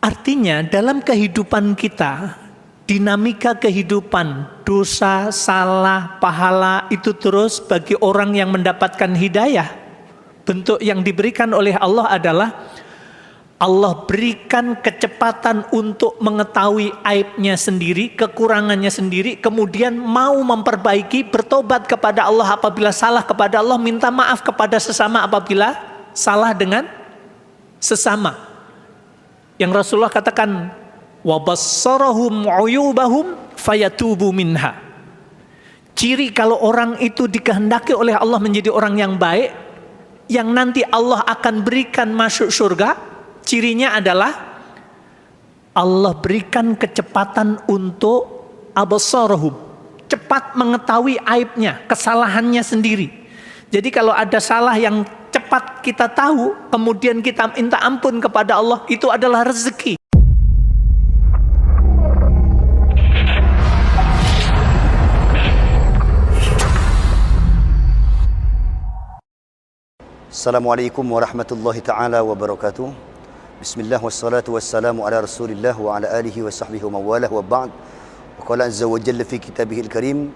Artinya dalam kehidupan kita, dinamika kehidupan, dosa, salah, pahala itu terus bagi orang yang mendapatkan hidayah. Bentuk yang diberikan oleh Allah adalah Allah berikan kecepatan untuk mengetahui aibnya sendiri, kekurangannya sendiri, kemudian mau memperbaiki, bertobat kepada Allah apabila salah kepada Allah, minta maaf kepada sesama apabila salah dengan sesama. Yang Rasulullah katakan, وَبَصَّرَهُمْ عُيُوبَهُمْ فَيَتُوبُ مِنْهَا. Ciri kalau orang itu dikehendaki oleh Allah menjadi orang yang baik, yang nanti Allah akan berikan masuk surga, cirinya adalah Allah berikan kecepatan untuk abasarahum, cepat mengetahui aibnya, kesalahannya sendiri. Jadi kalau ada salah yang cepat kita tahu, kemudian kita minta ampun kepada Allah, itu adalah rezeki. Assalamualaikum warahmatullahi ta'ala wabarakatuh. Bismillah wassalatu wassalamu ala rasulillah wa ala alihi wa sahbihi wa mawalah wa ba'd. Wa qala azza wa jalla fi kitabihil karim,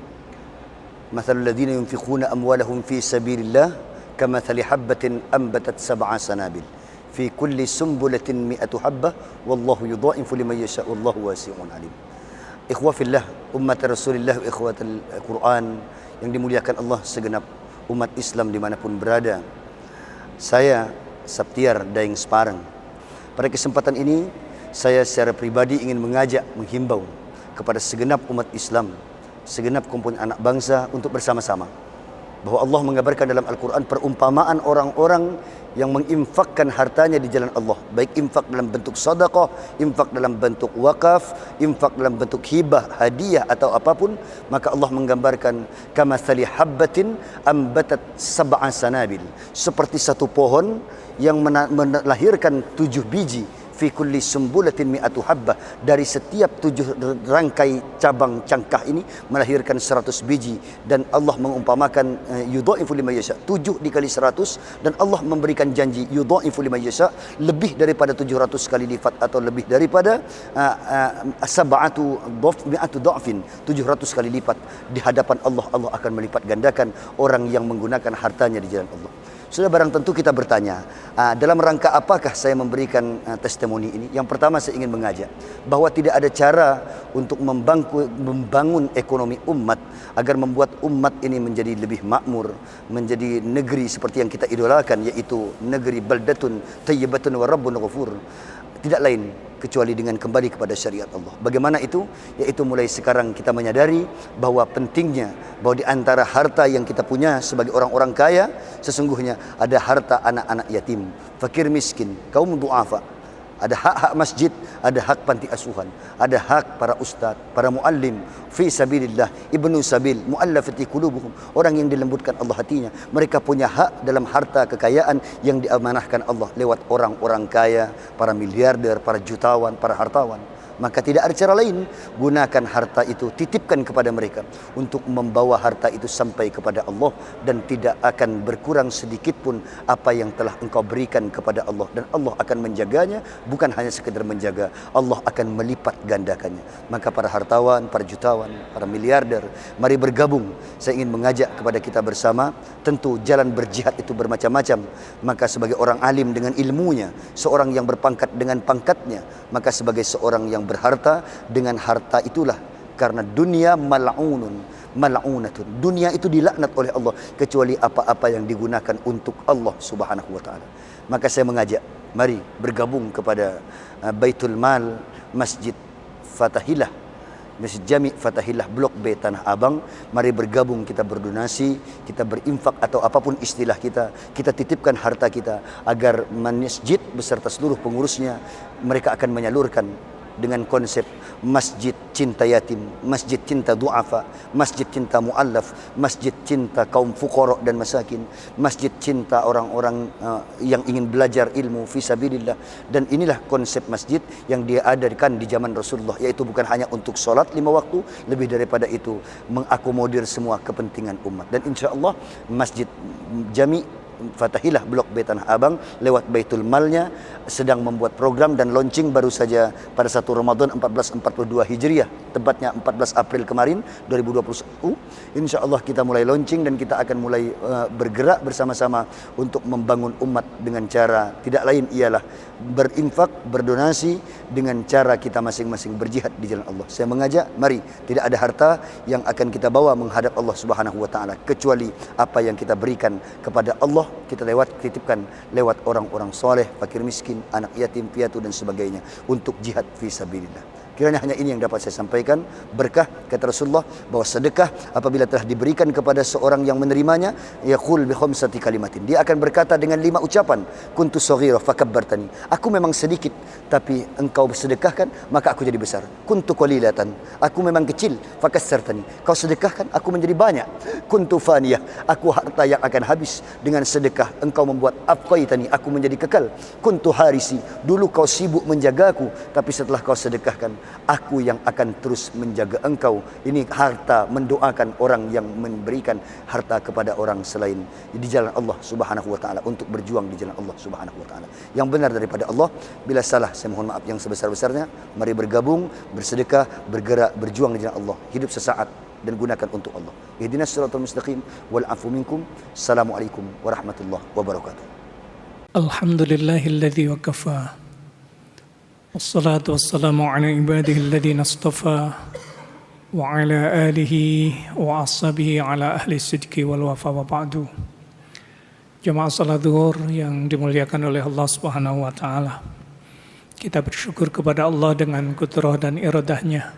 mathalul ladhina yunfiquna amwalahum fi sabilillah kamathali habbatin anbatat sab'a sanabil fi kulli sumbulatin mi'atu habbah wallahu yudha'ifu liman yasha' wallahu wasi'un alim. Ikhwah fillah, umat Rasulullah, ikhwatul Quran yang dimuliakan Allah segenap umat Islam dimanapun berada. Saya Saptiar Daeng Separang. Pada kesempatan ini saya secara pribadi ingin mengajak, menghimbau kepada segenap umat Islam, segenap kumpulan anak bangsa untuk bersama-sama bahwa Allah mengabarkan dalam Al-Quran perumpamaan orang-orang yang menginfakkan hartanya di jalan Allah, baik infak dalam bentuk sedekah, infak dalam bentuk wakaf, infak dalam bentuk hibah, hadiah atau apapun, maka Allah menggambarkan kamathali habbatin ambatat sab'a sanabil, seperti satu pohon yang melahirkan 7 biji, fi kulli sumbulatin mi'atu habbah, dari setiap 7 rangkai cabang cangkah ini melahirkan 100 biji, dan Allah mengumpamakan yudha'ifu liman yasha, 7 dikali 100, dan Allah memberikan janji yudha'ifu liman yasha, lebih daripada 700 kali lipat atau lebih daripada mi'atu dha'fin, 700 kali lipat di hadapan Allah. Allah akan melipat gandakan orang yang menggunakan hartanya di jalan Allah. Sudah barang tentu kita bertanya, dalam rangka apakah saya memberikan testimoni ini? Yang pertama saya ingin mengajak bahwa tidak ada cara untuk membangun ekonomi umat agar membuat umat ini menjadi lebih makmur, menjadi negeri seperti yang kita idolakan, yaitu negeri baldatun thayyibatun wa rabbun ghafur. Tidak lain kecuali dengan kembali kepada syariat Allah. Bagaimana itu? Yaitu mulai sekarang kita menyadari bahwa pentingnya, bahwa di antara harta yang kita punya sebagai orang-orang kaya, sesungguhnya ada harta anak-anak yatim, fakir miskin, kaum du'afa. Ada hak-hak masjid, ada hak panti asuhan, ada hak para ustaz, para muallim, fi sabilillah, ibnu sabil, muallafati qulubuhum, orang yang dilembutkan Allah hatinya. Mereka punya hak dalam harta kekayaan yang diamanahkan Allah lewat orang-orang kaya, para miliarder, para jutawan, para hartawan. Maka tidak ada cara lain, gunakan harta itu, titipkan kepada mereka untuk membawa harta itu sampai kepada Allah, dan tidak akan berkurang sedikit pun apa yang telah engkau berikan kepada Allah, dan Allah akan menjaganya. Bukan hanya sekedar menjaga, Allah akan melipat gandakannya. Maka para hartawan, para jutawan, para miliarder, mari bergabung. Saya ingin mengajak kepada kita bersama. Tentu jalan berjihad itu bermacam-macam. Maka sebagai orang alim dengan ilmunya, seorang yang berpangkat dengan pangkatnya, maka sebagai seorang yang berharta dengan harta itulah, karena dunia mal'unatun, dunia itu dilaknat oleh Allah kecuali apa-apa yang digunakan untuk Allah Subhanahu wa taala. Maka saya mengajak, mari bergabung kepada Baitul Mal Masjid Fatahillah, Masjid Jami Fatahillah Blok B Tanah Abang. Mari bergabung, kita berdonasi, kita berinfak atau apapun istilah kita, kita titipkan harta kita agar masjid beserta seluruh pengurusnya mereka akan menyalurkan dengan konsep masjid cinta yatim, masjid cinta du'afa, masjid cinta mu'allaf, masjid cinta kaum fuqara dan masakin, masjid cinta orang-orang yang ingin belajar ilmu fi sabilillah. Dan inilah konsep masjid yang diadakan di zaman Rasulullah, yaitu bukan hanya untuk solat 5 waktu, lebih daripada itu mengakomodir semua kepentingan umat. Dan insya Allah Masjid Jami Fatahilah Blok B Tanah Abang lewat Baitul Malnya sedang membuat program dan launching baru saja pada 1 Ramadan 1442 Hijriah, tepatnya 14 April kemarin 2021. Insya Allah kita mulai launching dan kita akan mulai bergerak bersama-sama untuk membangun umat dengan cara tidak lain ialah berinfak, berdonasi dengan cara kita masing-masing berjihad di jalan Allah. Saya mengajak, mari, tidak ada harta yang akan kita bawa menghadap Allah Subhanahu wa taala kecuali apa yang kita berikan kepada Allah, kita titipkan lewat orang-orang soleh, fakir miskin, anak yatim piatu dan sebagainya untuk jihad fi sabilillah. Kiranya hanya ini yang dapat saya sampaikan. Berkah, kata Rasulullah, bahwa sedekah apabila telah diberikan kepada seorang yang menerimanya, yaqul bi khamsati kalimatin, dia akan berkata dengan 5 ucapan. Kuntu shaghira fakabbartani, aku memang sedikit tapi engkau sedekahkan maka aku jadi besar. Kuntu qalilatan, aku memang kecil, fakassartani, kau sedekahkan aku menjadi banyak. Kuntu faniyah, aku harta yang akan habis, dengan sedekah engkau membuat afqaitani, aku menjadi kekal. Kuntu harisi, dulu kau sibuk menjagaku tapi setelah kau sedekahkan aku yang akan terus menjaga engkau. Ini harta, mendoakan orang yang memberikan harta kepada orang selain di jalan Allah Subhanahu wa taala untuk berjuang di jalan Allah Subhanahu wa taala. Yang benar daripada Allah, bila salah saya mohon maaf yang sebesar-besarnya. Mari bergabung, bersedekah, bergerak, berjuang di jalan Allah. Hidup sesaat dan gunakan untuk Allah. Ihdinas siratal mustaqim wal afu minkum. Assalamualaikum warahmatullahi wabarakatuh. Alhamdulillahilladzi wa kafa. Wassalatu wassalamu ala ibadihi alladhina istafa wa ala alihi wa ashabihi ala ahli sidqi wal wafa wa ba'du. Jemaah salat zuhur yang dimuliakan oleh Allah Subhanahu wa taala. Kita bersyukur kepada Allah dengan kudrah dan iradahnya.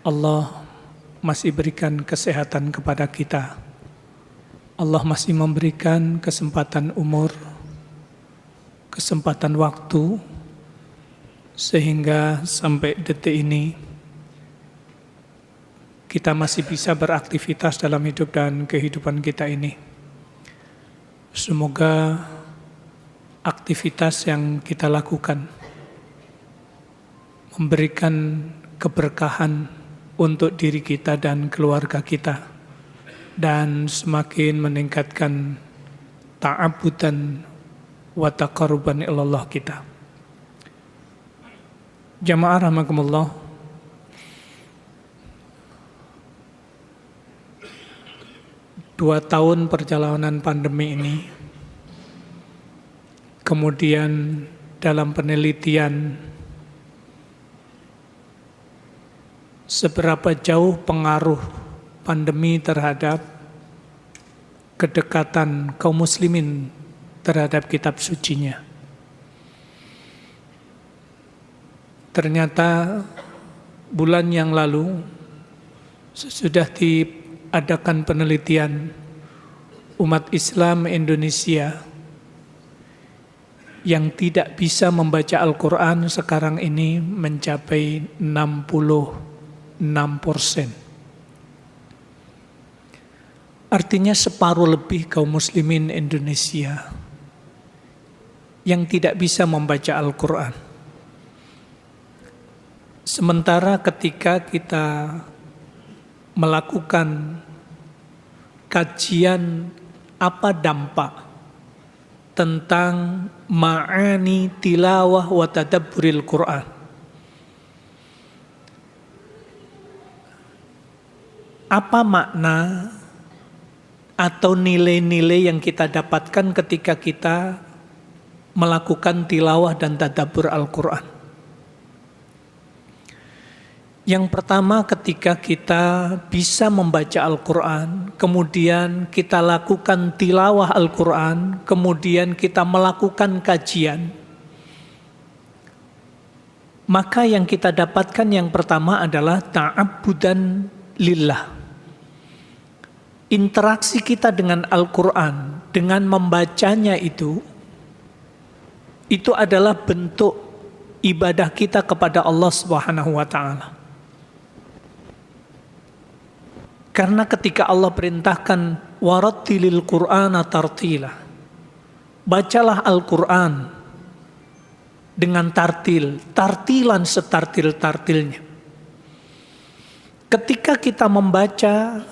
Allah masih berikan kesehatan kepada kita. Allah masih memberikan kesempatan umur, kesempatan waktu, sehingga sampai detik ini kita masih bisa beraktivitas dalam hidup dan kehidupan kita ini. Semoga aktivitas yang kita lakukan memberikan keberkahan untuk diri kita dan keluarga kita, dan semakin meningkatkan ta'abudan wa taqarruban ilallah kita. Jamaah rahimakumullah, dua tahun perjalanan pandemi ini, kemudian dalam penelitian seberapa jauh pengaruh pandemi terhadap kedekatan kaum muslimin terhadap kitab sucinya. Ternyata bulan yang lalu sesudah diadakan penelitian, umat Islam Indonesia yang tidak bisa membaca Al-Quran sekarang ini mencapai 66%. Artinya separuh lebih kaum muslimin Indonesia yang tidak bisa membaca Al-Quran. Sementara ketika kita melakukan kajian apa dampak tentang ma'ani tilawah wa tadabburil Quran, apa makna atau nilai-nilai yang kita dapatkan ketika kita melakukan tilawah dan tadabbur Al-Quran. Yang pertama, ketika kita bisa membaca Al-Quran, kemudian kita lakukan tilawah Al-Quran, kemudian kita melakukan kajian, maka yang kita dapatkan yang pertama adalah ta'abbudan lillah. Interaksi kita dengan Al-Quran, dengan membacanya itu adalah bentuk ibadah kita kepada Allah Subhanahu wa taala. Karena ketika Allah perintahkan warattilil Qur'ana tartila, bacalah Al-Quran dengan tartilan setartil-tartilnya. Ketika kita membaca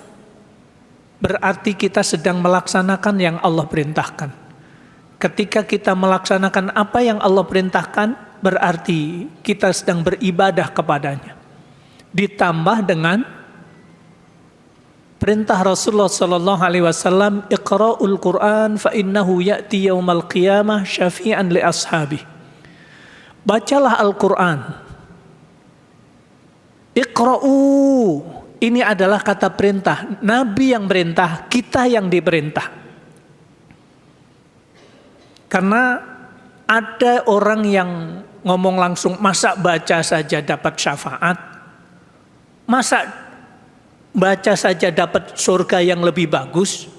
berarti kita sedang melaksanakan yang Allah perintahkan. Ketika kita melaksanakan apa yang Allah perintahkan, berarti kita sedang beribadah kepadanya. Ditambah dengan perintah Rasulullah sallallahu alaihi wasallam, "Iqra'ul Qur'an fa innahu ya'ti yaumal qiyamah syafi'an li ashabi." Bacalah Al-Qur'an. Iqra'u. Ini adalah kata perintah. Nabi yang perintah, kita yang diperintah. Karena ada orang yang ngomong langsung, masa baca saja dapat syafaat? Masa baca saja dapat surga yang lebih bagus?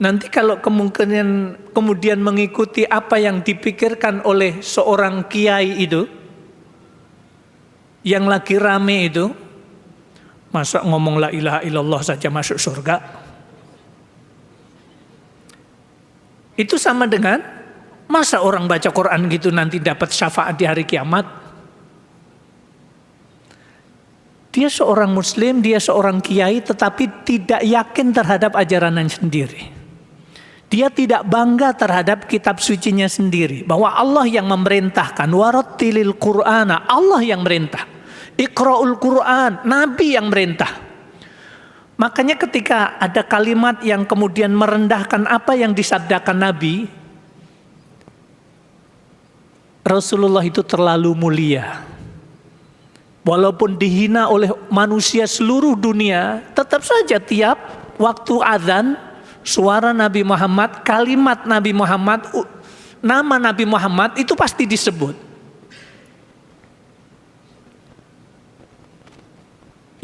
Nanti kalau kemudian mengikuti apa yang dipikirkan oleh seorang kiai itu, yang lagi rame itu, masa ngomong la ilaha illallah saja masuk surga? Itu sama dengan, masa orang baca Quran gitu nanti dapat syafaat di hari kiamat? Dia seorang muslim, dia seorang kiai, tetapi tidak yakin terhadap ajarannya sendiri. Dia tidak bangga terhadap kitab sucinya sendiri, bahwa Allah yang memerintahkan, warattilil Qur'ana, Allah yang merintah. Iqra'ul Qur'an, Nabi yang merintah. Makanya ketika ada kalimat yang kemudian merendahkan apa yang disabdakan Nabi, Rasulullah itu terlalu mulia. Walaupun dihina oleh manusia seluruh dunia, tetap saja tiap waktu azan, suara Nabi Muhammad, kalimat Nabi Muhammad, nama Nabi Muhammad itu pasti disebut.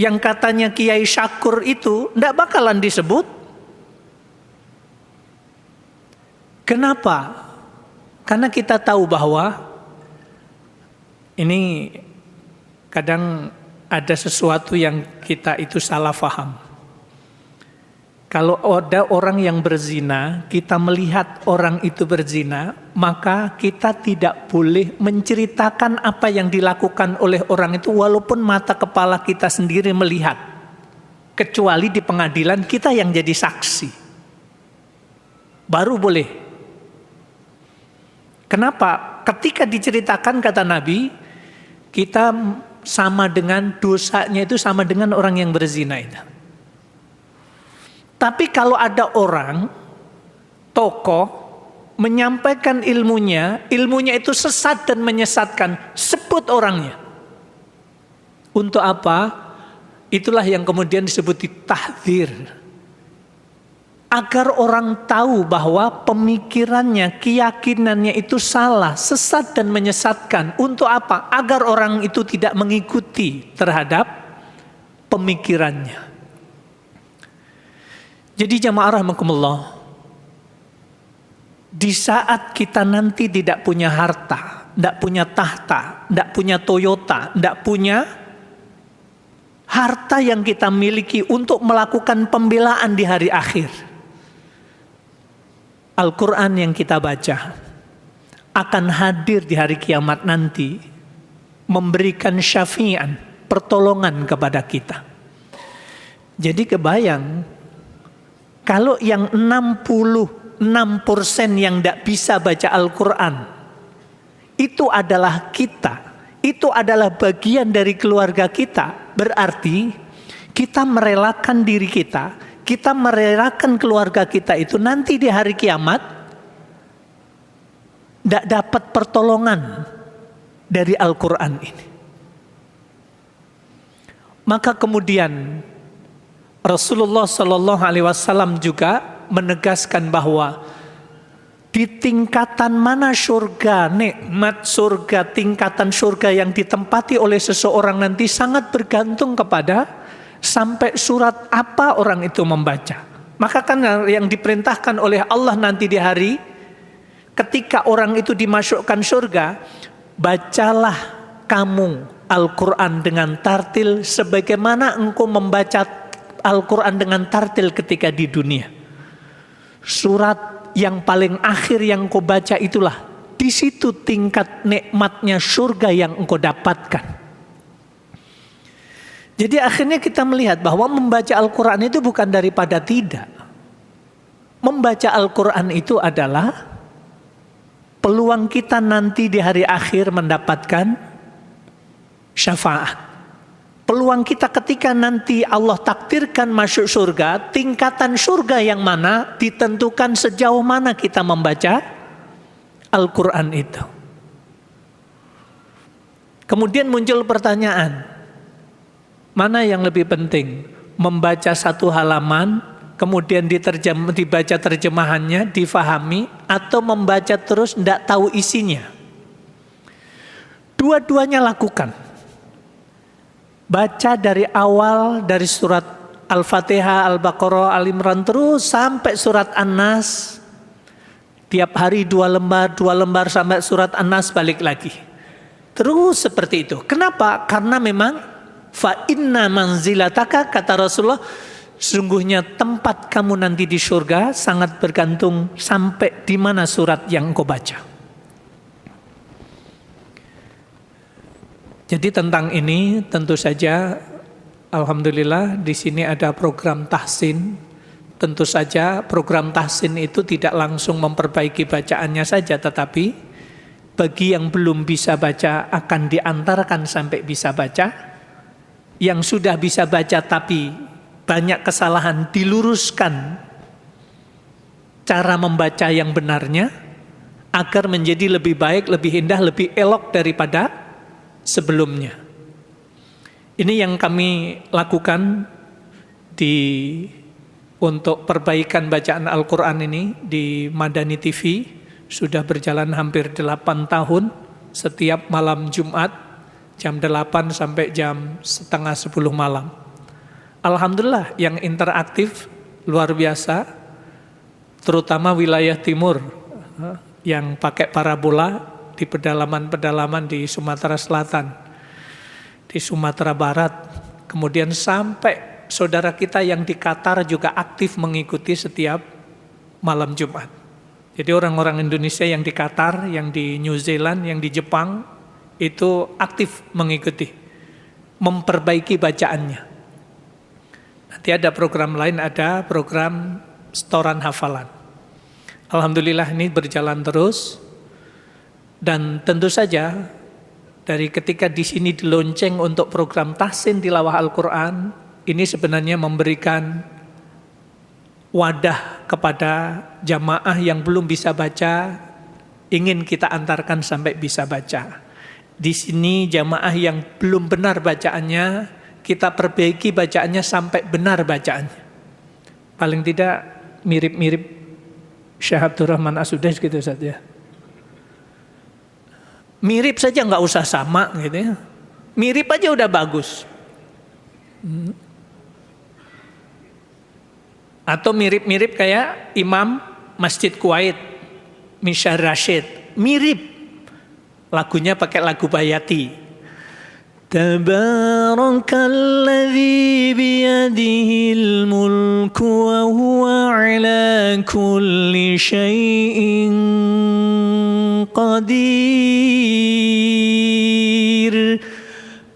Yang katanya Kiai Syakur itu tidak bakalan disebut. Kenapa? Karena kita tahu bahwa ini kadang ada sesuatu yang kita itu salah faham. Kalau ada orang yang berzina, kita melihat orang itu berzina, maka kita tidak boleh menceritakan apa yang dilakukan oleh orang itu walaupun mata kepala kita sendiri melihat. Kecuali di pengadilan kita yang jadi saksi. Baru boleh. Kenapa? Ketika diceritakan kata Nabi, kita sama dengan dosanya itu sama dengan orang yang berzina itu. Tapi kalau ada orang, tokoh, menyampaikan ilmunya itu sesat dan menyesatkan, sebut orangnya. Untuk apa? Itulah yang kemudian disebut tahdzir. Agar orang tahu bahwa pemikirannya, keyakinannya itu salah, sesat dan menyesatkan. Untuk apa? Agar orang itu tidak mengikuti terhadap pemikirannya. Jadi jamaah rahimakumullah, di saat kita nanti tidak punya harta, tidak punya tahta, tidak punya Toyota, tidak punya harta yang kita miliki untuk melakukan pembelaan di hari akhir, Al-Quran yang kita baca akan hadir di hari kiamat nanti, memberikan syafi'an, pertolongan kepada kita. Jadi kebayang, kalau yang 66% yang tidak bisa baca Al-Quran, itu adalah kita, itu adalah bagian dari keluarga kita. Berarti kita merelakan diri kita merelakan keluarga kita itu nanti di hari kiamat tidak dapat pertolongan dari Al-Quran ini. Maka kemudian Rasulullah Shallallahu Alaihi Wasallam juga menegaskan bahwa di tingkatan mana surga, nikmat surga, tingkatan surga yang ditempati oleh seseorang nanti sangat bergantung kepada sampai surat apa orang itu membaca. Maka kan yang diperintahkan oleh Allah nanti di hari ketika orang itu dimasukkan surga, bacalah kamu Al-Quran dengan tartil sebagaimana engkau membaca Al-Quran dengan tartil ketika di dunia. Surat yang paling akhir yang engkau baca itulah, di situ tingkat nikmatnya surga yang engkau dapatkan. Jadi akhirnya kita melihat bahwa membaca Al-Quran itu bukan daripada tidak. Membaca Al-Quran itu adalah peluang kita nanti di hari akhir mendapatkan syafaat. Peluang kita ketika nanti Allah takdirkan masuk surga, tingkatan surga yang mana ditentukan sejauh mana kita membaca Al-Quran itu. Kemudian muncul pertanyaan, mana yang lebih penting? Membaca satu halaman, kemudian dibaca terjemahannya, difahami, atau membaca terus tidak tahu isinya? Dua-duanya lakukan. Baca dari awal, dari surat Al-Fatihah, Al-Baqarah, Al-Imran terus sampai surat An-Nas. Tiap hari 2 lembar sampai surat An-Nas balik lagi. Terus seperti itu. Kenapa? Karena memang fa inna manzilataka, kata Rasulullah, sungguhnya tempat kamu nanti di surga sangat bergantung sampai di mana surat yang engkau baca. Jadi tentang ini tentu saja alhamdulillah di sini ada program tahsin. Tentu saja program tahsin itu tidak langsung memperbaiki bacaannya saja, tetapi bagi yang belum bisa baca akan diantarkan sampai bisa baca. Yang sudah bisa baca tapi banyak kesalahan diluruskan cara membaca yang benarnya agar menjadi lebih baik, lebih indah, lebih elok daripada sebelumnya. Ini yang kami lakukan untuk perbaikan bacaan Al-Quran ini di Madani TV. Sudah berjalan hampir 8 tahun, setiap malam Jumat jam 8 sampai jam setengah 10 malam. Alhamdulillah yang interaktif luar biasa, terutama wilayah timur yang pakai parabola di pedalaman-pedalaman di Sumatera Selatan, di Sumatera Barat, kemudian sampai saudara kita yang di Qatar juga aktif mengikuti setiap malam Jumat. Jadi orang-orang Indonesia yang di Qatar, yang di New Zealand, yang di Jepang itu aktif mengikuti, memperbaiki bacaannya. Nanti ada program lain, ada program setoran hafalan. Alhamdulillah ini berjalan terus. Dan tentu saja dari ketika di sini dilonceng untuk program tahsin tilawah Al-Quran, ini sebenarnya memberikan wadah kepada jamaah yang belum bisa baca, ingin kita antarkan sampai bisa baca. Di sini jamaah yang belum benar bacaannya, kita perbaiki bacaannya sampai benar bacaannya. Paling tidak mirip-mirip Syekh Abdurrahman As-Sudais gitu saja. Mirip saja, nggak usah sama gitu ya. Mirip aja udah bagus. Atau mirip-mirip kayak Imam Masjid Kuwait, Mishar Rashid. Mirip. Lagunya pakai lagu Bayati. Tabarakalladzi biyadihil mulku wa huwa ala kulli syai'in qadir.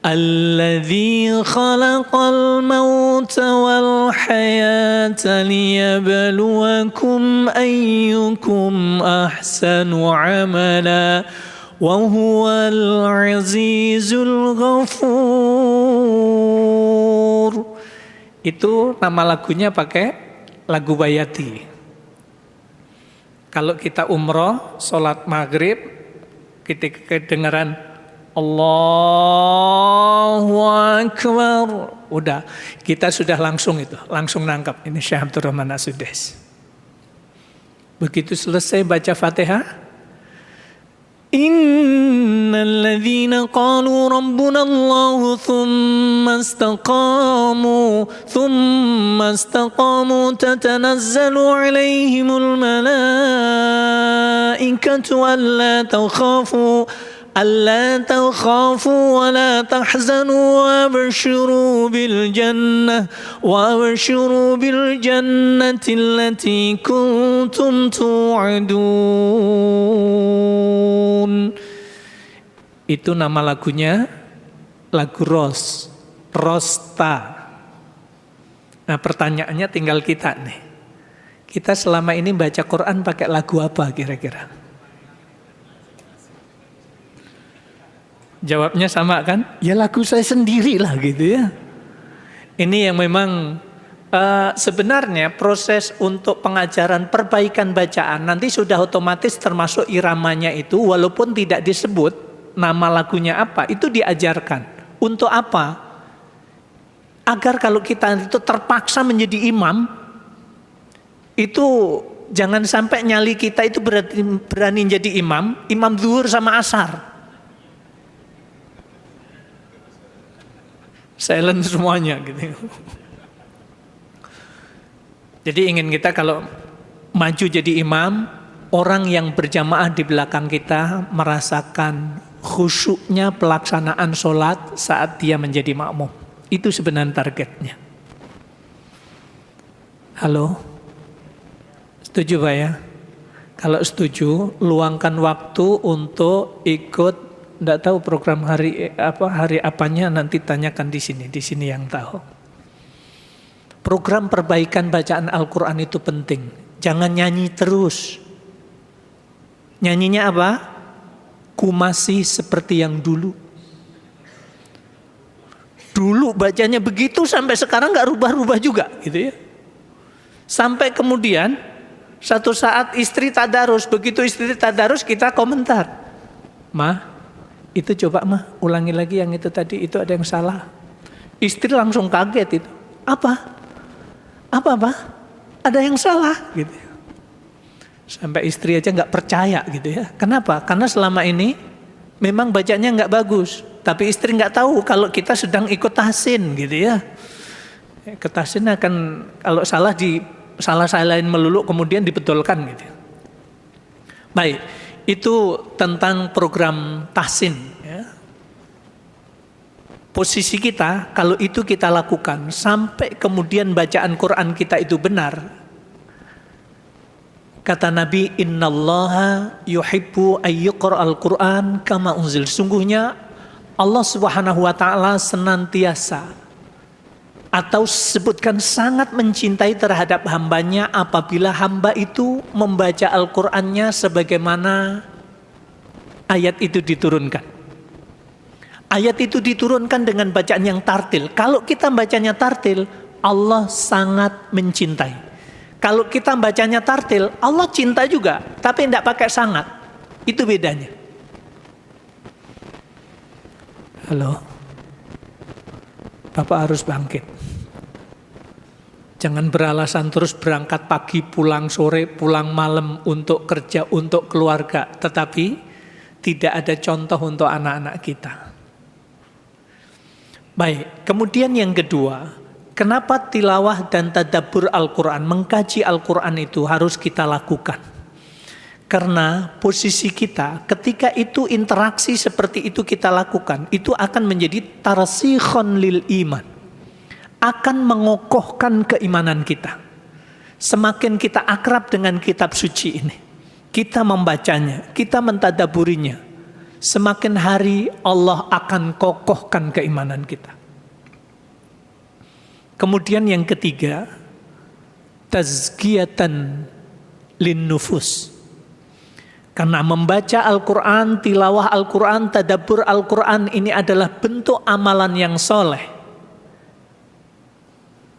Alladzi khalaqal mauta wal hayata liyabluwakum ayyukum ahsanu amala. Wahuwal azizul ghafur. Itu nama lagunya pakai lagu Bayati. Kalau kita umroh, sholat maghrib, kita kedengaran Allahu Akbar, udah kita sudah langsung nangkap ini Syekh Abdurrahman As-Sudais. Begitu selesai baca Fatihah, Innal ladzina qalu rabbuna Allah thumma istaqamu tatanazzalu alaihimul malaikatu ألا تخافوا ولا تحزنوا وابشروا بالجنة التي كنتم توعدون. Itu nama lagunya lagu Ros. Rosta. Nah, pertanyaannya tinggal kita nih. Kita selama ini baca Quran pakai lagu apa kira-kira? Jawabnya sama kan? Ya lagu saya sendiri lah gitu ya. Ini yang memang sebenarnya proses untuk pengajaran perbaikan bacaan nanti sudah otomatis termasuk iramanya itu walaupun tidak disebut nama lagunya apa, itu diajarkan. Untuk apa? Agar kalau kita itu terpaksa menjadi imam, itu jangan sampai nyali kita itu berani jadi imam zuhur sama asar. Silent semuanya gitu. Jadi ingin kita kalau maju jadi imam, orang yang berjamaah di belakang kita merasakan khusyuknya pelaksanaan sholat saat dia menjadi makmum. Itu sebenarnya targetnya. Halo? Setuju Pak ya? Kalau setuju, luangkan waktu untuk ikut, enggak tahu program hari apanya nanti tanyakan di sini yang tahu. Program perbaikan bacaan Al-Quran itu penting. Jangan nyanyi terus. Nyanyinya apa? Ku masih seperti yang dulu. Dulu bacanya begitu sampai sekarang gak rubah-rubah juga gitu ya. Sampai kemudian satu saat istri tadarus. Begitu istri tadarus kita komentar. Ma, itu coba mah ulangi lagi yang itu tadi. Itu ada yang salah. Istri langsung kaget itu. Apa? Ada yang salah gitu. Sampai istri aja nggak percaya gitu ya. Kenapa? Karena selama ini memang bacanya nggak bagus, tapi istri nggak tahu kalau kita sedang ikut tahsin gitu ya. Ke tahsin akan kalau salah-salahin melulu kemudian dibetulkan gitu. Baik, itu tentang program tahsin ya. Posisi kita, kalau itu kita lakukan, sampai kemudian bacaan Quran kita itu benar. Kata Nabi, Innallaha yuhibbu ayyuqra'al Quran kama unzil. Sungguhnya Allah Subhanahu wa ta'ala senantiasa, atau sebutkan sangat mencintai terhadap hambanya apabila hamba itu membaca Al-Qurannya sebagaimana ayat itu diturunkan. Ayat itu diturunkan dengan bacaan yang tartil. Kalau kita bacanya tartil, Allah sangat mencintai. Kalau kita bacanya tartil, Allah cinta juga, tapi tidak pakai sangat. Itu bedanya. Halo, Bapak harus bangkit. Jangan beralasan terus berangkat pagi, pulang sore, pulang malam untuk kerja, untuk keluarga. Tetapi tidak ada contoh untuk anak-anak kita. Baik, kemudian yang kedua, kenapa tilawah dan tadabbur Al-Quran, mengkaji Al-Quran itu harus kita lakukan? Karena posisi kita, ketika itu interaksi seperti itu kita lakukan, itu akan menjadi tarsikhon lil iman. Akan mengokohkan keimanan kita. Semakin kita akrab dengan kitab suci ini, kita membacanya, kita mentadaburinya, semakin hari Allah akan kokohkan keimanan kita. Kemudian yang ketiga, tazkiyatan lin nufus. Karena membaca Al-Quran, tilawah Al-Quran, tadabbur Al-Quran ini adalah bentuk amalan yang soleh.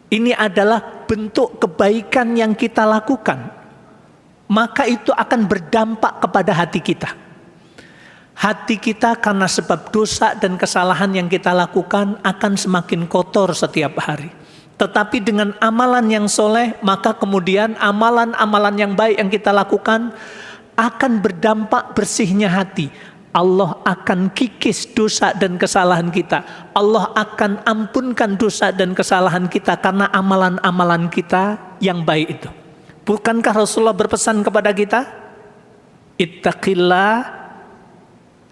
Ini adalah bentuk kebaikan yang kita lakukan. Maka itu akan berdampak kepada hati kita. Hati kita karena sebab dosa dan kesalahan yang kita lakukan akan semakin kotor setiap hari. Tetapi dengan amalan yang soleh, maka kemudian amalan-amalan yang baik yang kita lakukan akan berdampak bersihnya hati. Allah akan kikis dosa dan kesalahan kita. Allah akan ampunkan dosa dan kesalahan kita karena amalan-amalan kita yang baik itu. Bukankah Rasulullah berpesan kepada kita? Ittaqillah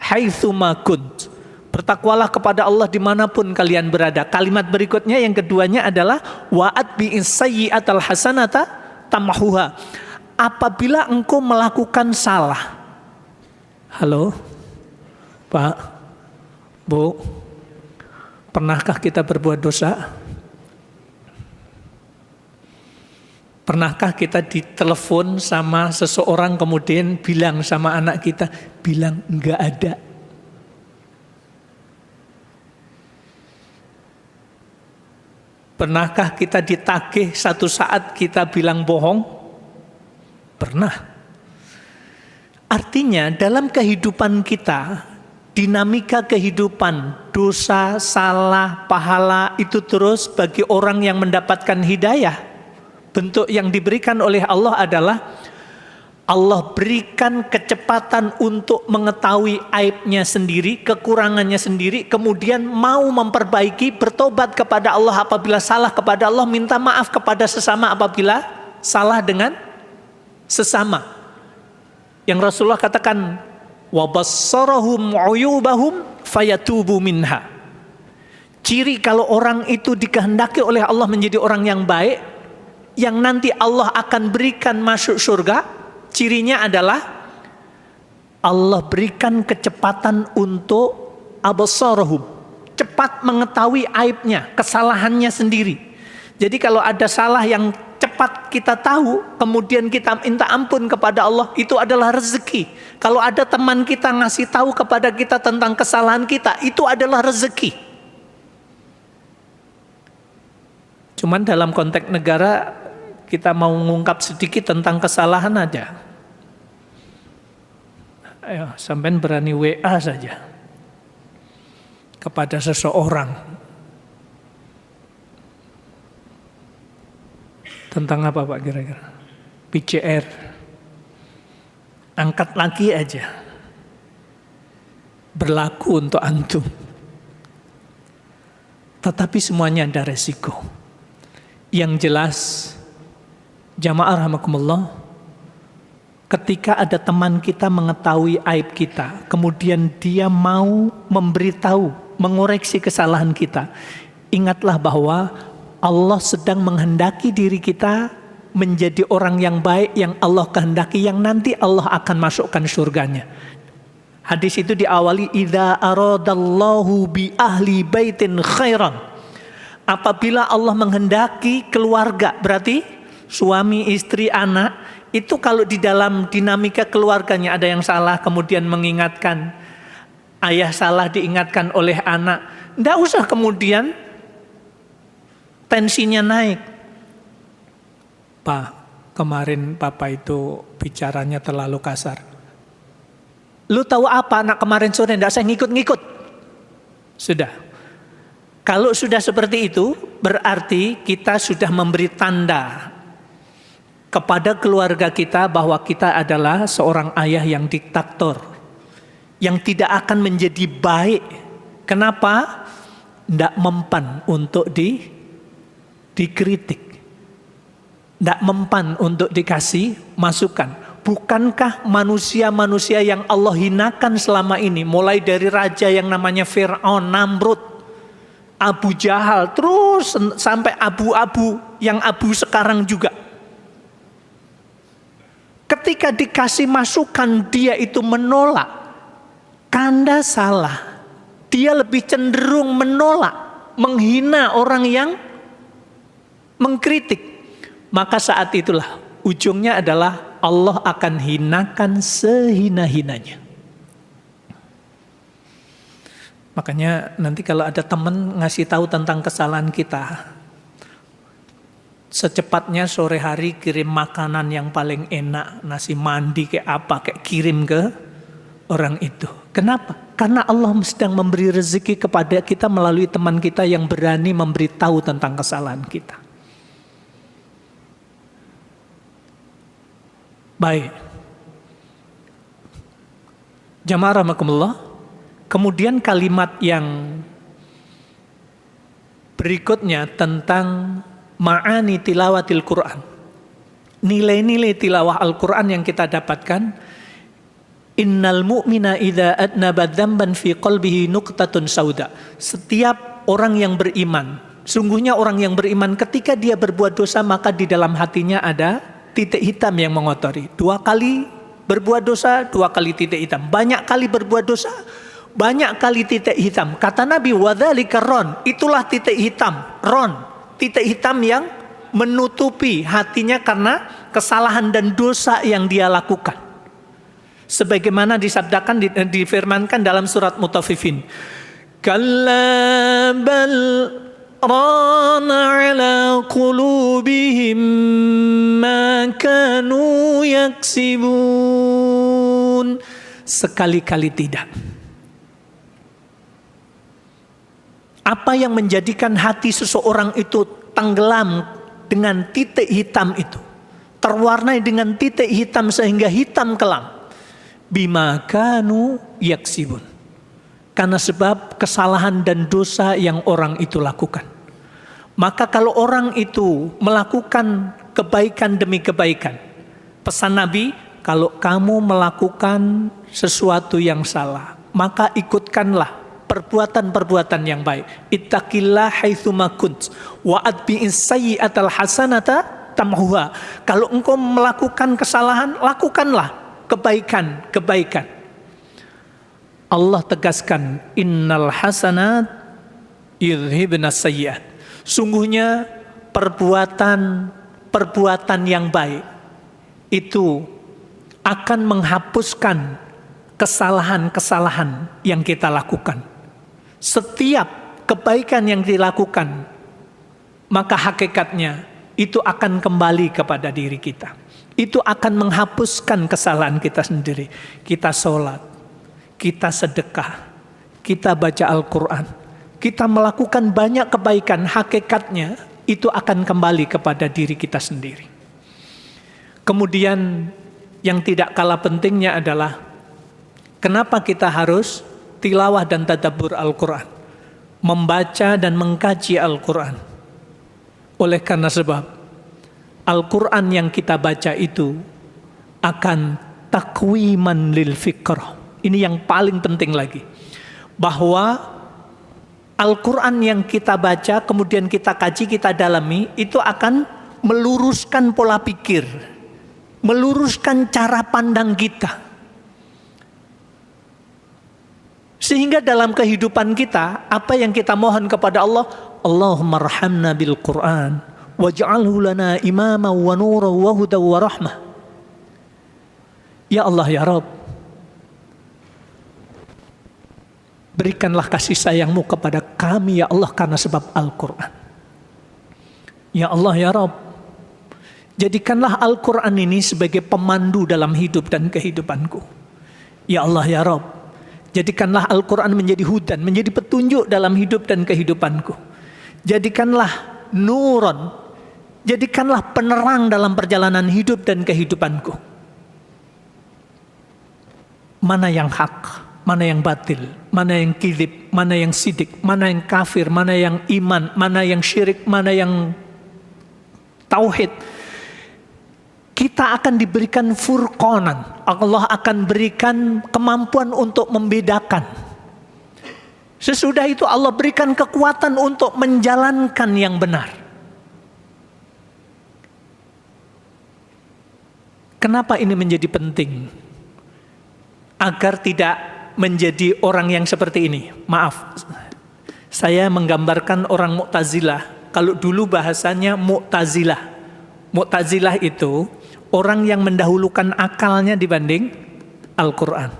haitsuma kunt. Bertakwalah kepada Allah dimanapun kalian berada. Kalimat berikutnya yang keduanya adalah wa'at bi'is sayyi'atal hasanata tamhuha. Apabila engkau melakukan salah. Halo, Pak, Bu, Pernahkah kita berbuat dosa? Pernahkah kita ditelepon sama seseorang kemudian bilang sama anak kita, bilang enggak ada? Pernahkah kita ditagih satu saat kita bilang bohong? Pernah. Artinya dalam kehidupan kita, dinamika kehidupan, dosa, salah, pahala itu terus bagi orang yang mendapatkan hidayah. Bentuk yang diberikan oleh Allah adalah Allah berikan kecepatan untuk mengetahui aibnya sendiri, kekurangannya sendiri, kemudian mau memperbaiki, bertobat kepada Allah apabila salah kepada Allah, minta maaf kepada sesama apabila salah dengan sesama. Yang Rasulullah katakan, وَبَصَّرَهُمْ عُيُوبَهُمْ فَيَتُوبُ مِنْهَا. Ciri kalau orang itu dikehendaki oleh Allah menjadi orang yang baik, yang nanti Allah akan berikan masuk surga, cirinya adalah Allah berikan kecepatan untuk absarahum, cepat mengetahui aibnya, kesalahannya sendiri. Jadi kalau ada salah yang cepat kita tahu, kemudian kita minta ampun kepada Allah, itu adalah rezeki. Kalau ada teman kita ngasih tahu kepada kita tentang kesalahan kita, itu adalah rezeki. Cuman dalam konteks negara, kita mau mengungkap sedikit tentang kesalahan aja. Ayo, sampean berani WA saja kepada seseorang tentang apa Pak kira-kira? PCR. Angkat lagi aja. Berlaku untuk antum. Tetapi semuanya ada resiko. Yang jelas, jamaah rahimakumullah, ketika ada teman kita mengetahui aib kita, kemudian dia mau memberitahu, mengoreksi kesalahan kita, ingatlah bahwa Allah sedang menghendaki diri kita menjadi orang yang baik, yang Allah kehendaki, yang nanti Allah akan masukkan surganya. Hadis itu diawali, idza aradallahu bi ahli baitin khairan. Apabila Allah menghendaki keluarga, berarti suami, istri, anak, itu kalau di dalam dinamika keluarganya ada yang salah, kemudian mengingatkan, ayah salah diingatkan oleh anak, tidak usah kemudian tensinya naik. Pak, kemarin papa itu bicaranya terlalu kasar. Lu tahu apa anak kemarin sore, tidak saya ngikut-ngikut. Sudah. Kalau sudah seperti itu, berarti kita sudah memberi tanda kepada keluarga kita bahwa kita adalah seorang ayah yang diktator, yang tidak akan menjadi baik. Kenapa? Tidak mempan untuk dikritik, tidak mempan untuk dikasih masukan. Bukankah manusia-manusia yang Allah hinakan selama ini, mulai dari raja yang namanya Fir'aun, Namrud, Abu Jahal, terus sampai abu-abu yang abu sekarang juga. Ketika dikasih masukan dia itu menolak, Anda salah. Dia lebih cenderung menolak, menghina orang yang mengkritik. Maka saat itulah ujungnya adalah Allah akan hinakan sehina-hinanya. Makanya nanti kalau ada teman ngasih tahu tentang kesalahan kita, secepatnya sore hari kirim makanan yang paling enak, nasi mandi kayak apa, kayak kirim ke orang itu. Kenapa? Karena Allah sedang memberi rezeki kepada kita melalui teman kita yang berani memberitahu tentang kesalahan kita. Baik. Jamaah rahimakumullah. Kemudian kalimat yang berikutnya tentang ma'ani tilawatil Quran. Nilai-nilai tilawah Al-Quran yang kita dapatkan. Innal mu'mina idza adnaba dzamban fi qalbihi nuqtatun sauda. Setiap orang yang beriman, sungguhnya orang yang beriman ketika dia berbuat dosa maka di dalam hatinya ada titik hitam yang mengotori. 2 kali berbuat dosa, 2 kali titik hitam. Banyak kali berbuat dosa, banyak kali titik hitam. Kata Nabi, wadzalika ron, itulah titik hitam, ron, titik hitam yang menutupi hatinya karena kesalahan dan dosa yang dia lakukan. Sebagaimana disabdakan, difirmankan dalam surat Mutaffifin. Kalla bal rana ala qulubihim ma kanu yaksibun. Sekali-kali tidak. Apa yang menjadikan hati seseorang itu tenggelam dengan titik hitam itu, terwarnai dengan titik hitam sehingga hitam kelam, bima kanu yaksibun, karena sebab kesalahan dan dosa yang orang itu lakukan. Maka kalau orang itu melakukan kebaikan demi kebaikan, pesan Nabi, kalau kamu melakukan sesuatu yang salah, maka ikutkanlah perbuatan-perbuatan yang baik. Ittaqillah haitsuma kunt wa atbi'is sayyi'atal hasanata tamhuha. Kalau engkau melakukan kesalahan, lakukanlah kebaikan. Allah tegaskan, innal hasanat yudhibnas sayyi'at. Sungguhnya perbuatan yang baik itu akan menghapuskan kesalahan-kesalahan yang kita lakukan. Setiap kebaikan yang dilakukan, maka hakikatnya itu akan kembali kepada diri kita. Itu akan menghapuskan kesalahan kita sendiri. Kita sholat, kita sedekah, kita baca Al-Quran, kita melakukan banyak kebaikan, hakikatnya itu akan kembali kepada diri kita sendiri. Kemudian yang tidak kalah pentingnya adalah kenapa kita harus tilawah dan tadabbur Al-Quran, membaca dan mengkaji Al-Quran. Oleh karena sebab Al-Quran yang kita baca itu akan takwiman lil fikr. Ini yang paling penting lagi, bahwa Al-Quran yang kita baca kemudian kita kaji, kita dalami, itu akan meluruskan pola pikir, meluruskan cara pandang kita. Sehingga dalam kehidupan kita, apa yang kita mohon kepada Allah, Allahumma arhamna bil Quran waj'alhu lana imama wa nura wa huda wa rahmah. Ya Allah ya Rabb, berikanlah kasih sayangmu kepada kami ya Allah karena sebab Al-Quran. Ya Allah ya Rabb, jadikanlah Al-Quran ini sebagai pemandu dalam hidup dan kehidupanku. Ya Allah ya Rabb, jadikanlah Al-Quran menjadi hudan, menjadi petunjuk dalam hidup dan kehidupanku. Jadikanlah nuron, jadikanlah penerang dalam perjalanan hidup dan kehidupanku. Mana yang hak, mana yang batil, mana yang kizib, mana yang sidik, mana yang kafir, mana yang iman, mana yang syirik, mana yang tauhid. Kita akan diberikan furqanan. Allah akan berikan kemampuan untuk membedakan. Sesudah itu Allah berikan kekuatan untuk menjalankan yang benar. Kenapa ini menjadi penting? Agar tidak menjadi orang yang seperti ini. Maaf, saya menggambarkan orang Mu'tazilah. Kalau dulu bahasanya Mu'tazilah. Mu'tazilah itu orang yang mendahulukan akalnya dibanding Al-Quran.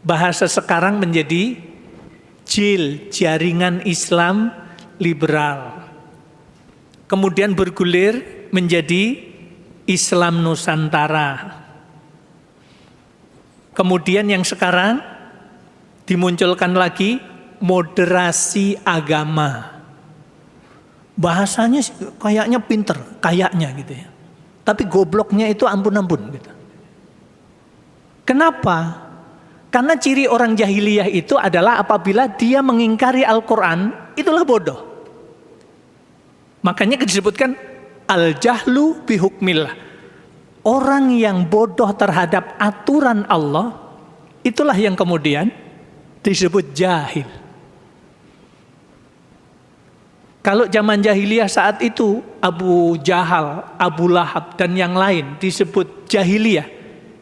Bahasa sekarang menjadi jaringan Islam liberal. Kemudian bergulir menjadi Islam Nusantara. Kemudian yang sekarang dimunculkan lagi moderasi agama. Bahasanya kayaknya pinter, kayaknya gitu ya. Tapi gobloknya itu ampun-ampun gitu. Kenapa? Karena ciri orang jahiliyah itu adalah apabila dia mengingkari Al-Quran, itulah bodoh. Makanya disebutkan al-jahlu bihukmillah. Orang yang bodoh terhadap aturan Allah, itulah yang kemudian disebut jahil. Kalau zaman jahiliyah saat itu, Abu Jahal, Abu Lahab, dan yang lain disebut jahiliyah.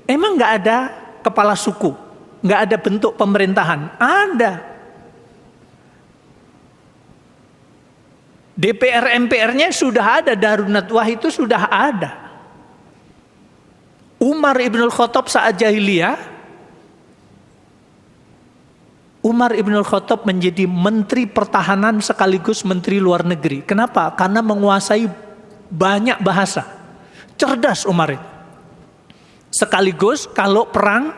Emang gak ada kepala suku, nggak ada bentuk pemerintahan. Ada. DPR MPR-nya sudah ada, Darun Nadwah itu sudah ada. Umar Ibnul Khattab saat jahiliyah, Umar Ibnul Khattab menjadi menteri pertahanan sekaligus menteri luar negeri. Kenapa? Karena menguasai banyak bahasa. Cerdas Umar itu. Sekaligus kalau perang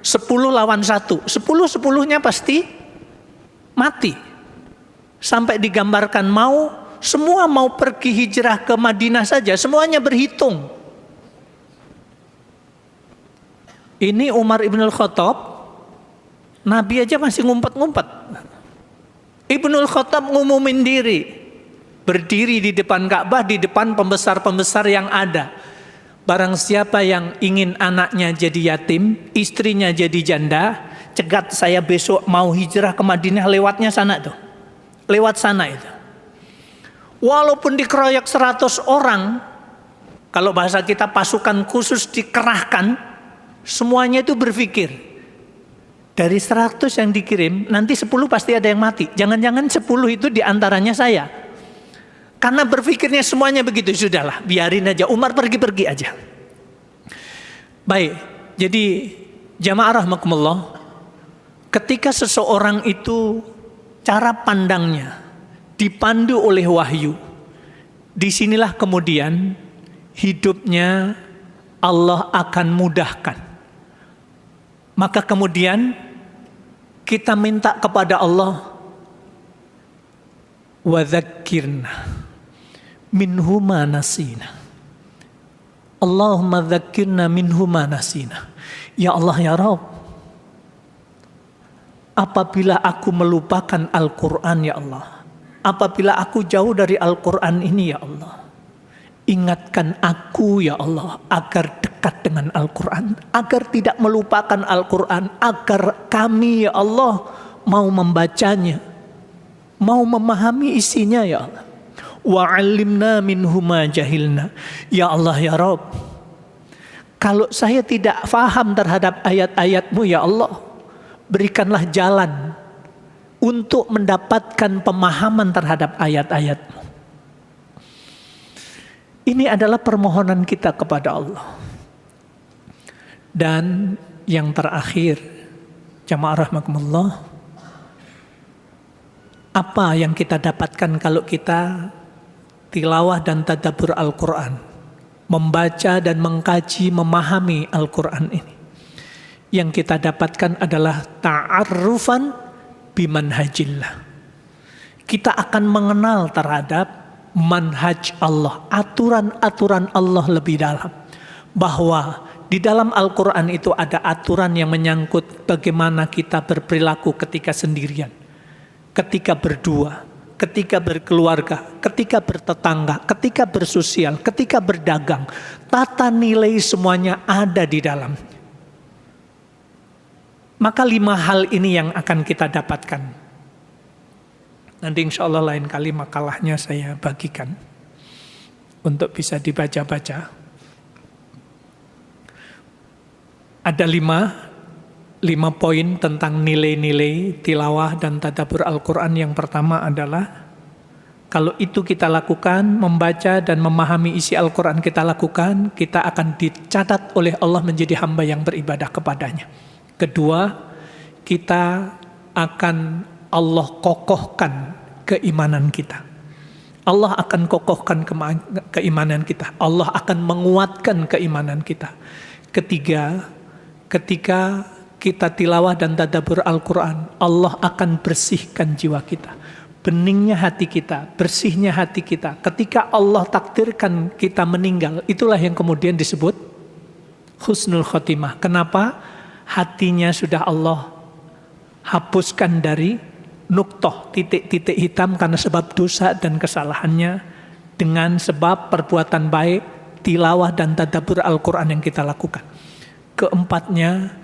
10 lawan 1, 10-10-nya pasti mati. Sampai digambarkan semua mau pergi hijrah ke Madinah saja, semuanya berhitung. Ini Umar Ibnul Khattab, Nabi aja masih ngumpet-ngumpet. Ibnul Khattab ngumumin diri, berdiri di depan Ka'bah, di depan pembesar-pembesar yang ada. Barang siapa yang ingin anaknya jadi yatim, istrinya jadi janda, cegat saya besok mau hijrah ke Madinah, lewatnya sana tuh. Lewat sana itu. Walaupun dikeroyok 100 orang, kalau bahasa kita pasukan khusus dikerahkan, semuanya itu berpikir, dari 100 yang dikirim, nanti 10 pasti ada yang mati. Jangan-jangan 10 itu diantaranya saya. Karena berpikirnya semuanya begitu, sudahlah, biarin aja, Umar pergi-pergi aja. Baik, jadi jamaah rahmakumullah, ketika seseorang itu cara pandangnya dipandu oleh wahyu, disinilah kemudian hidupnya Allah akan mudahkan. Maka kemudian kita minta kepada Allah, wa dzakirna minhuma nasina. Allahumma dzakirna minhuma nasina. Ya Allah ya Rabb, apabila aku melupakan Al-Quran ya Allah, apabila aku jauh dari Al-Quran ini ya Allah, ingatkan aku ya Allah agar dekat dengan Al-Quran, agar tidak melupakan Al-Quran, agar kami ya Allah mau membacanya, mau memahami isinya ya Allah. Wa'allimna minhuma jahilna. Ya Allah ya Rabb, kalau saya tidak faham terhadap ayat-ayat-Mu ya Allah, berikanlah jalan untuk mendapatkan pemahaman terhadap ayat-ayat-Mu. Ini adalah permohonan kita kepada Allah. Dan yang terakhir, jamaah rahmakumullah, apa yang kita dapatkan kalau kita tilawah dan tadabbur Al-Quran, membaca dan mengkaji, memahami Al-Quran ini? Yang kita dapatkan adalah ta'arrufan bimanhajillah. Kita akan mengenal terhadap manhaj Allah, aturan-aturan Allah lebih dalam. Bahwa di dalam Al-Quran itu ada aturan yang menyangkut bagaimana kita berperilaku ketika sendirian, ketika berdua, ketika berkeluarga, ketika bertetangga, ketika bersosial, ketika berdagang. Tata nilai semuanya ada di dalam. Maka 5 hal ini yang akan kita dapatkan. Nanti insya Allah lain kali makalahnya saya bagikan untuk bisa dibaca-baca. Ada 5 poin tentang nilai-nilai tilawah dan tadabbur Al-Quran. Yang pertama adalah, kalau itu kita lakukan, membaca dan memahami isi Al-Quran kita lakukan, kita akan dicatat oleh Allah menjadi hamba yang beribadah kepadanya. Kedua, kita akan Allah kokohkan keimanan kita. Allah akan kokohkan keimanan kita. Allah akan menguatkan keimanan kita. Ketiga, ketika kita tilawah dan tadabbur Al-Quran, Allah akan bersihkan jiwa kita. Beningnya hati kita, bersihnya hati kita. Ketika Allah takdirkan kita meninggal, itulah yang kemudian disebut husnul khotimah. Kenapa? Hatinya sudah Allah hapuskan dari nuktoh, titik-titik hitam karena sebab dosa dan kesalahannya, dengan sebab perbuatan baik, tilawah dan tadabbur Al-Quran yang kita lakukan. Keempatnya,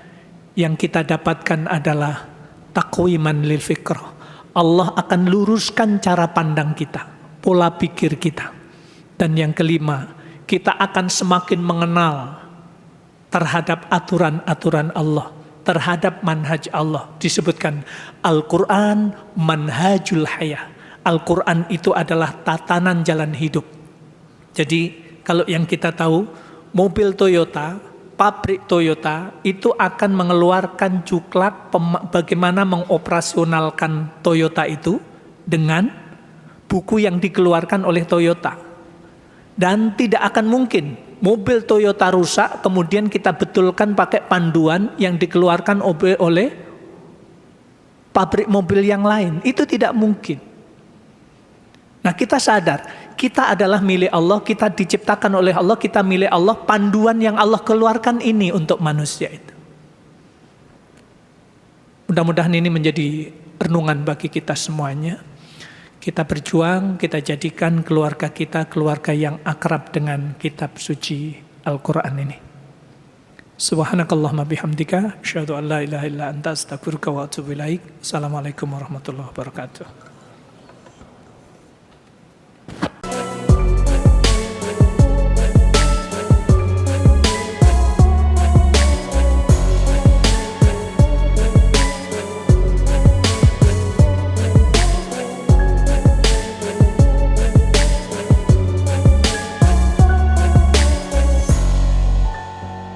yang kita dapatkan adalah taqwiman lil fikrah. Allah akan luruskan cara pandang kita, pola pikir kita. Dan yang kelima, kita akan semakin mengenal terhadap aturan-aturan Allah, terhadap manhaj Allah. Disebutkan Al-Quran manhajul hayah. Al-Quran itu adalah tatanan jalan hidup. Jadi kalau yang kita tahu, mobil Toyota, pabrik Toyota itu akan mengeluarkan cuklak bagaimana mengoperasionalkan Toyota itu dengan buku yang dikeluarkan oleh Toyota. Dan tidak akan mungkin mobil Toyota rusak kemudian kita betulkan pakai panduan yang dikeluarkan oleh pabrik mobil yang lain. Itu tidak mungkin. Nah, kita sadar, kita adalah milik Allah, kita diciptakan oleh Allah, kita milik Allah, panduan yang Allah keluarkan ini untuk manusia itu. Mudah-mudahan ini menjadi renungan bagi kita semuanya. Kita berjuang, kita jadikan keluarga kita keluarga yang akrab dengan kitab suci Al-Quran ini. Subhanakallahumma bihamdika, asyhadu an la ilaha illa anta, astaghfiruka wa atubu ilaik. Assalamualaikum warahmatullahi wabarakatuh.